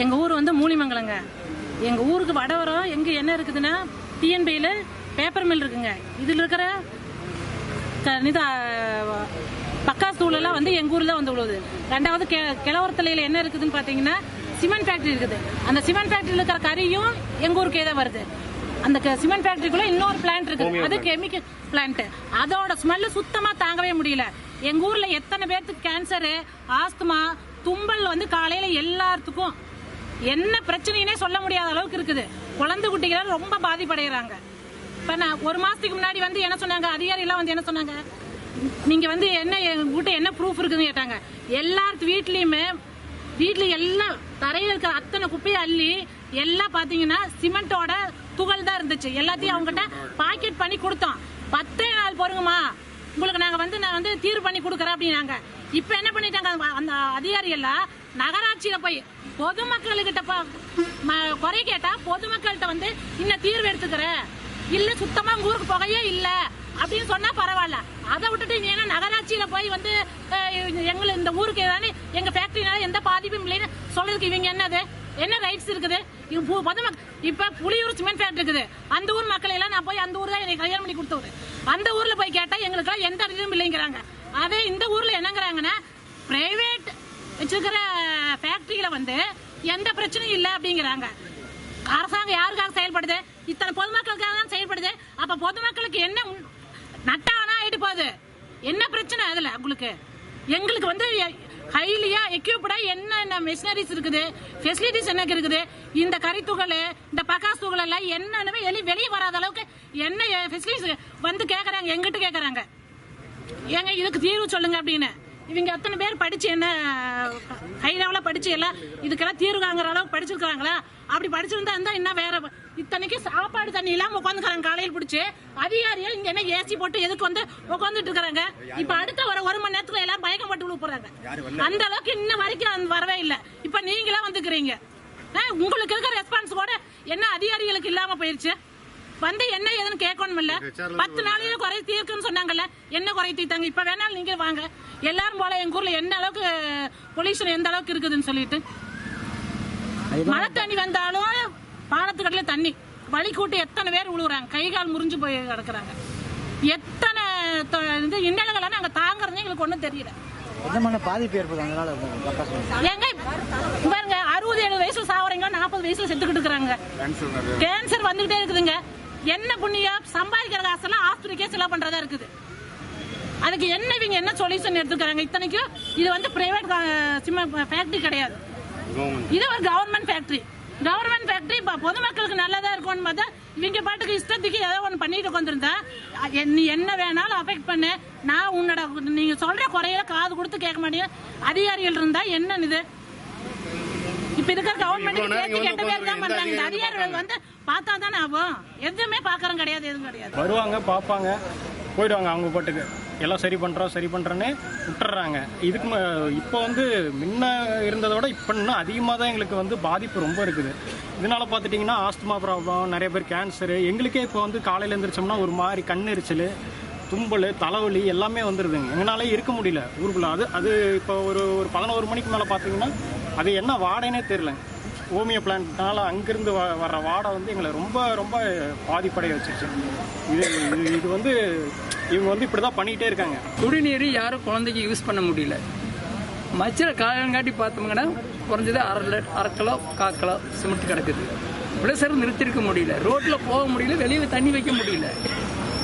எங்கள் ஊர் வந்து மூலிமங்கலங்க. எங்கள் ஊருக்கு வடவரம் எங்கே என்ன இருக்குதுன்னா டிஎன்பியில் பேப்பர் மில் இருக்குங்க. இதில் இருக்கிற பக்காஸ் தூளெல்லாம் வந்து எங்கள் ஊரில் வந்து விழுவுது. ரெண்டாவது கிழவரத்தலையில் என்ன இருக்குதுன்னு பார்த்தீங்கன்னா சிமெண்ட் ஃபேக்ட்ரி இருக்குது. அந்த சிமெண்ட் ஃபேக்ட்ரியில் இருக்கிற கறியும் எங்கள் ஊருக்கே தான் வருது. அந்த சிமெண்ட் ஃபேக்டரிக்குள்ள இன்னொரு பிளான்ட் இருக்குது, அது கெமிக்கல் பிளான்ட். அதோட ஸ்மெல்லு சுத்தமா தாங்கவே முடியல. எங்க ஊர்ல எத்தனை பேருக்கு கேன்சரு, ஆஸ்துமா, தும்பல் வந்து காலையில எல்லாத்துக்கும் என்ன பிரச்சனைனே சொல்ல முடியாத அளவுக்கு இருக்குது. குழந்தை குட்டிகள் ரொம்ப பாதிப்படைகிறாங்க. இப்ப நான் ஒரு மாசத்துக்கு முன்னாடி வந்து என்ன சொன்னாங்க, அதிகாரி எல்லாம் வந்து என்ன சொன்னாங்க, நீங்க வந்து என்ன வீட்டு என்ன ப்ரூஃப் இருக்குன்னு கேட்டாங்க. எல்லாத்து வீட்லயுமே எல்லாம் தரையில் இருக்கிற அத்தனை குப்பையை அள்ளி எல்லாம் பாத்தீங்கன்னா சிமெண்டோட துகள் தான் இருந்துச்சு. எல்லாத்தையும் அவங்ககிட்ட பாக்கெட் பண்ணி கொடுத்தோம். 10 நாள் பொறுங்கம்மா, உங்களுக்கு நான் வந்து தீர்வு பண்ணி கொடுக்குறேன் அப்படின்னாங்க. இப்ப என்ன பண்ணிட்டாங்க, அந்த அதிகாரி எல்லாம் நகராட்சியில போய் பொதுமக்கள்கிட்ட குறை கேட்டா பொதுமக்கள்கிட்ட வந்து இன்னும் தீர்வு எடுத்துக்கிறேன், இல்ல சுத்தமா ஊருக்கு புகையே இல்ல அப்படின்னு சொன்னா பரவாயில்ல. அதை விட்டுட்டு நீ என்ன நகராட்சியில போய் வந்து எங்களை இந்த ஊருக்கு ஏதாவது எங்க ஃபேக்டரினால எந்த பாதிப்பும் இல்லைன்னு சொல்றதுக்கு இவங்க என்ன ரைட்ஸ் இருக்குது? இப்ப புலியூர் சிமெண்ட் ஃபேக்டரி இருக்குது. அந்த ஊர் மக்களை எல்லாம் நான் போய் அந்த ஊர் தான் எனக்கு கல்யாணம் பண்ணி கொடுத்தது. அந்த ஊர்ல போய் கேட்டா எங்களுக்கு எல்லாம் எந்த இதுவும் இல்லைங்கிறாங்க. அதே இந்த ஊர்ல என்னங்கிறாங்கன்னா பிரைவேட் வச்சிருக்கிற ஃபேக்டரியில வந்து எந்த பிரச்சனையும் இல்லை அப்படிங்கிறாங்க. அரசாங்கம் யாருக்காக செயல்படுது? இத்தனை பொதுமக்களுக்காக தான் செயல்படுது. அப்ப பொதுமக்களுக்கு என்ன நட்டானா ஆயிட்டு போகுது? என்ன பிரச்சனை அதுல உங்களுக்கு? எங்களுக்கு வந்து ஹைலியா எக்யூப்டா என்ன மெஷினரிஸ் இருக்குது, ஃபெசிலிட்டிஸ் என்ன இருக்குது, இந்த கரித்துகள் இந்த பக்காஸ் துகள் எல்லாம் என்னன்னு வெளியே வராத அளவுக்கு என்ன ஃபெசிலிட்டிஸ் வந்து கேட்கறாங்க, எங்கிட்ட கேட்கறாங்க. ஏங்க இதுக்கு தீர்வு சொல்லுங்க அப்படின்னு. இவங்க அத்தனை பேர் படிச்சு என்ன ஹை லெவலா படிச்சு எல்லாம் இதுக்கெல்லாம் தீர்வு காங்கிற அளவுக்கு படிச்சிருக்காங்களா? அப்படி படிச்சிருந்தா இன்னும் வேற. இத்தனைக்கு சாப்பாடு தண்ணி இல்லாம உட்காந்துக்கிறாங்க காலையில் பிடிச்சி. அதிகாரிகள் இங்க என்ன ஏசி போட்டு எதுக்கு வந்து உட்காந்துட்டு இருக்காங்க? இப்ப அடுத்த ஒரு மணி நேரத்துல எல்லாம் பயக்கம் பட்டு விழு போறாங்க. அந்த அளவுக்கு இன்ன வரைக்கும் வரவே இல்லை. இப்ப நீங்களா வந்துக்கிறீங்க. உங்களுக்கு இருக்கிற ரெஸ்பான்ஸ் கூட என்ன அதிகாரிகளுக்கு இல்லாம போயிருச்சு. வந்து என்ன ஏதுன்னு கேட்கணும் இல்ல. 10 நாளையில குறை தீர்க்குன்னு சொன்னாங்கல்ல, என்ன குறை தீர்த்தாங்க? இப்ப வேணாலும் நீங்க வாங்க எல்லாரும் போல. எங்க ஊர்ல என்ன அளவுக்கு பொல்யூஷன் எந்த அளவுக்கு இருக்குதுன்னு சொல்லிட்டு மழை தண்ணி வந்தாலும் பாலத்துக்கடல தண்ணி வழி கூட்டி எத்தனை பேர் விழுவுறாங்க, கை கால் முறிஞ்சு போய் கிடக்குறாங்க. எத்தனை இன்னல்களை நாங்க தாங்கறது எங்களுக்கு ஒண்ணும் தெரியல. பாதிப்பு ஏற்படுது எங்க பாருங்க, 60-70 வயசுல சாவறீங்க, 40 வயசுல செத்துக்கிட்டு இருக்கிறாங்க. கேன்சர் வந்துகிட்டே இருக்குதுங்க. என்ன புண்ணியம் சம்பாதிக்கிற காசெல்லாம் ஆஸ்பத்திரிக்கே செலவு பண்றதா இருக்குது. அதுக்கு என்ன இவங்க என்ன சொல்யூஷன் எடுத்துக்கிறாங்க? இத்தனைக்கும் இது வந்து பிரைவேட் ஃபேக்டரி கிடையாது, இது ஒரு கவர்மெண்ட் ஃபேக்டரி. கவர்மெண்ட் ஃபேக்டரி பொதுமக்களுக்கு நல்லதா இருக்கும்னு பார்த்தா இவங்க பாட்டுக்கு இஷ்டத்துக்கு ஏதோ ஒன்று பண்ணிட்டு உட்காந்துருந்தா நீ என்ன வேணாலும் அஃபெக்ட் பண்ணு, நான் உன்னோட நீங்க சொல்ற குறையில காது கொடுத்து கேட்க மாட்டேங்க. அதிகாரிகள் இருந்தா என்ன இது? இப்ப இருக்கிற கவர்மெண்ட் கெட்ட பேர் தான் பண்றாங்க. இந்த அதிகாரிகள் வந்து பார்த்தா தானே ஆகும். எதுவுமே பாக்குறோம் கிடையாது, எதுவும் கிடையாது. வருவாங்க, பார்ப்பாங்க, போயிடுவாங்க. அவங்க பாட்டுக்கு எல்லாம் சரி பண்றேன்னு விட்டுறாங்க. இதுக்கு இப்போ வந்து முன்ன இருந்ததை விட இப்போ இன்னும் அதிகமாக தான் எங்களுக்கு வந்து பாதிப்பு ரொம்ப இருக்குது. இதனால பார்த்துட்டிங்கன்னா ஆஸ்துமா ப்ராப்ளம், நிறைய பேர் கேன்சரு. எங்களுக்கே இப்போ வந்து காலையில் எழுந்திரிச்சோம்னா ஒரு மாதிரி கண்ணெரிச்சல், தும்பல், தலைவலி எல்லாமே வந்துடுதுங்க. எங்களாலே இருக்க முடியல ஊருக்குள்ள. அது இப்போ ஒரு 11 மணிக்கு மேலே பார்த்தீங்கன்னா அது என்ன வாடைனே தெரியல. ஹோமியோ பிளான்ட்னால அங்கிருந்து வர்ற வாடை வந்து எங்களை ரொம்ப ரொம்ப பாதிப்படைய வச்சிருச்சு. இது வந்து இவங்க வந்து இப்படி தான் பண்ணிகிட்டே இருக்காங்க. குடிநீர் யாரும் குழந்தைக்கு யூஸ் பண்ண முடியல. மச்சில காலங்காட்டி பார்த்தோம்னா குறைஞ்சது அரை கிலோ 1/4 கிலோ சிமெண்ட் கிடக்குது. பிளஸர் நிறுத்திருக்க முடியல, ரோட்டில் போக முடியல, வெளியே தண்ணி வைக்க முடியல.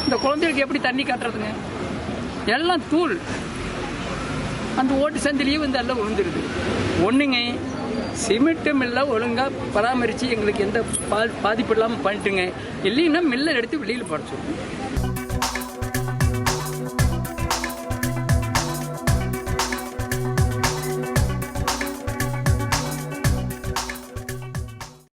இந்த குழந்தைகளுக்கு எப்படி தண்ணி காட்டுறதுங்க? எல்லாம் தூள். அந்த ஓட்டு சந்திலேயே வந்து எல்லாம் விழுந்துருது. ஒன்றுங்க, சிமெண்ட்டு மில்லை ஒழுங்காக பராமரித்து எங்களுக்கு எந்த பாதிப்பு இல்லாமல் பண்ணிட்டுங்க. இல்லைன்னா மில்லை எடுத்து வெளியில் படைச்சிடும்.